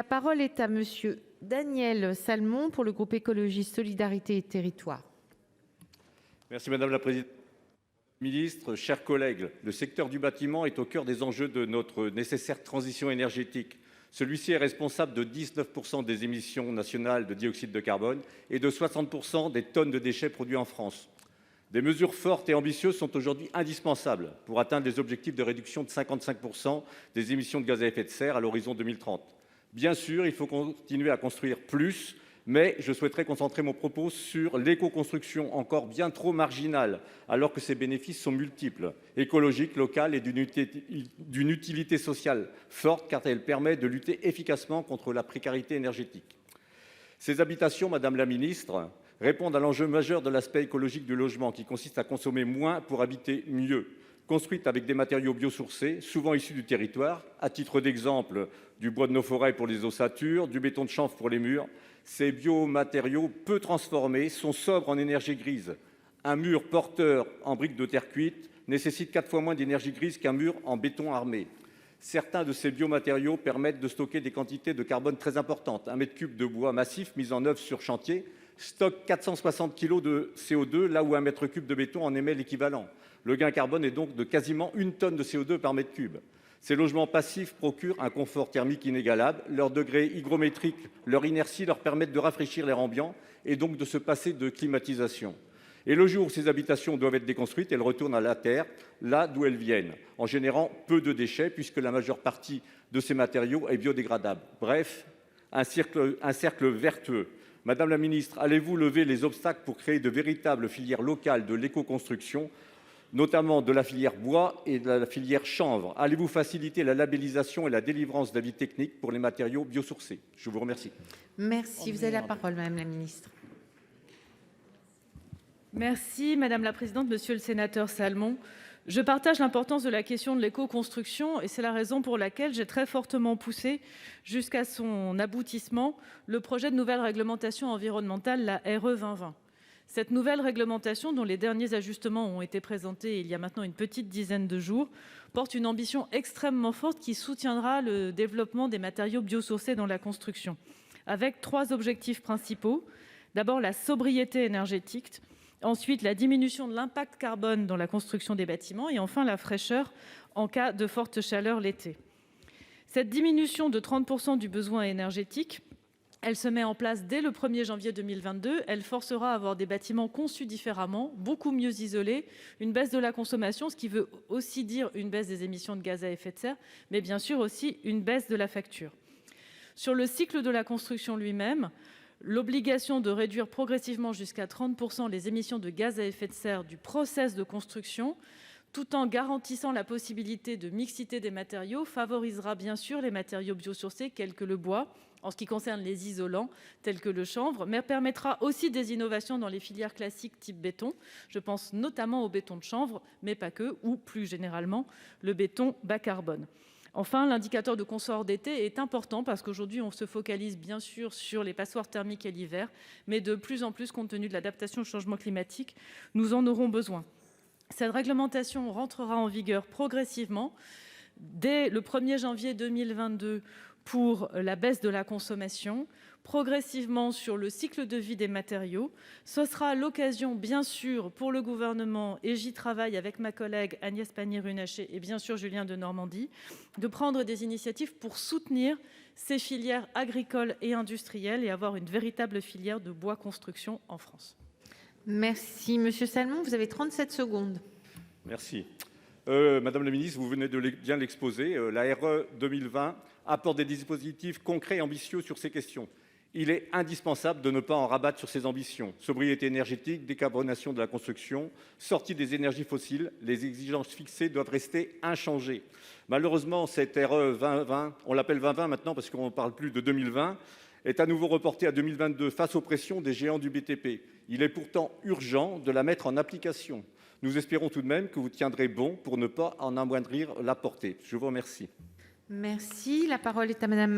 La parole est à Monsieur Daniel Salmon pour le groupe écologiste Solidarité et Territoires. Merci Madame la Présidente. Ministre, chers collègues, le secteur du bâtiment est au cœur des enjeux de notre nécessaire transition énergétique. Celui-ci est responsable de 19% des émissions nationales de dioxyde de carbone et de 60% des tonnes de déchets produits en France. Des mesures fortes et ambitieuses sont aujourd'hui indispensables pour atteindre les objectifs de réduction de 55% des émissions de gaz à effet de serre à l'horizon 2030. Bien sûr, il faut continuer à construire plus, mais je souhaiterais concentrer mon propos sur l'éco-construction, encore bien trop marginale, alors que ses bénéfices sont multiples, écologiques, locales et d'une utilité sociale forte, car elle permet de lutter efficacement contre la précarité énergétique. Ces habitations, Madame la Ministre, répondent à l'enjeu majeur de l'aspect écologique du logement, qui consiste à consommer moins pour habiter mieux. Construites avec des matériaux biosourcés, souvent issus du territoire, à titre d'exemple, du bois de nos forêts pour les ossature, du béton de chanvre pour les murs. Ces biomatériaux peu transformés sont sobres en énergie grise. Un mur porteur en briques de terre cuite nécessite 4 fois moins d'énergie grise qu'un mur en béton armé. Certains de ces biomatériaux permettent de stocker des quantités de carbone très importantes. Un mètre cube de bois massif mis en œuvre sur chantier stocke 460 kg de CO2, là où un mètre cube de béton en émet l'équivalent. Le gain carbone est donc de quasiment 1 tonne de CO2 par mètre cube. Ces logements passifs procurent un confort thermique inégalable. Leur degré hygrométrique, leur inertie leur permettent de rafraîchir l'air ambiant et donc de se passer de climatisation. Et le jour où ces habitations doivent être déconstruites, elles retournent à la terre, là d'où elles viennent, en générant peu de déchets puisque la majeure partie de ces matériaux est biodégradable. Bref, un cercle vertueux. Madame la ministre, allez-vous lever les obstacles pour créer de véritables filières locales de l'éco-construction, notamment de la filière bois et de la filière chanvre? Allez-vous faciliter la labellisation et la délivrance d'avis techniques pour les matériaux biosourcés? Je vous remercie. Merci. Vous avez la parole, Madame la Ministre. Merci Madame la Présidente, Monsieur le Sénateur Salmon. Je partage l'importance de la question de l'éco-construction et c'est la raison pour laquelle j'ai très fortement poussé jusqu'à son aboutissement le projet de nouvelle réglementation environnementale, la RE 2020. Cette nouvelle réglementation, dont les derniers ajustements ont été présentés il y a maintenant une petite dizaine de jours, porte une ambition extrêmement forte qui soutiendra le développement des matériaux biosourcés dans la construction, avec 3 objectifs principaux. D'abord, la sobriété énergétique. Ensuite, la diminution de l'impact carbone dans la construction des bâtiments et enfin la fraîcheur en cas de forte chaleur l'été. Cette diminution de 30% du besoin énergétique, elle se met en place dès le 1er janvier 2022. Elle forcera à avoir des bâtiments conçus différemment, beaucoup mieux isolés, une baisse de la consommation, ce qui veut aussi dire une baisse des émissions de gaz à effet de serre, mais bien sûr aussi une baisse de la facture. Sur le cycle de la construction lui-même, l'obligation de réduire progressivement jusqu'à 30% les émissions de gaz à effet de serre du process de construction, tout en garantissant la possibilité de mixité des matériaux, favorisera bien sûr les matériaux biosourcés tels que le bois, en ce qui concerne les isolants tels que le chanvre, mais permettra aussi des innovations dans les filières classiques type béton. Je pense notamment au béton de chanvre, mais pas que, ou plus généralement le béton bas carbone. Enfin, l'indicateur de confort d'été est important parce qu'aujourd'hui, on se focalise bien sûr sur les passoires thermiques et l'hiver, mais de plus en plus, compte tenu de l'adaptation au changement climatique, nous en aurons besoin. Cette réglementation rentrera en vigueur progressivement dès le 1er janvier 2022 pour la baisse de la consommation, progressivement sur le cycle de vie des matériaux. Ce sera l'occasion, bien sûr, pour le gouvernement, et j'y travaille avec ma collègue Agnès Pannier-Runacher et bien sûr Julien Denormandie, de prendre des initiatives pour soutenir ces filières agricoles et industrielles et avoir une véritable filière de bois construction en France. Merci. Monsieur Salmon, vous avez 37 secondes. Merci. Madame la Ministre, vous venez de bien l'exposer. La RE 2020 apporte des dispositifs concrets et ambitieux sur ces questions. Il est indispensable de ne pas en rabattre sur ces ambitions. Sobriété énergétique, décarbonation de la construction, sortie des énergies fossiles, les exigences fixées doivent rester inchangées. Malheureusement, cette RE 2020, on l'appelle 2020 maintenant parce qu'on ne parle plus de 2020, est à nouveau reportée à 2022 face aux pressions des géants du BTP. Il est pourtant urgent de la mettre en application. Nous espérons tout de même que vous tiendrez bon pour ne pas en amoindrir la portée. Je vous remercie. Merci. La parole est à Madame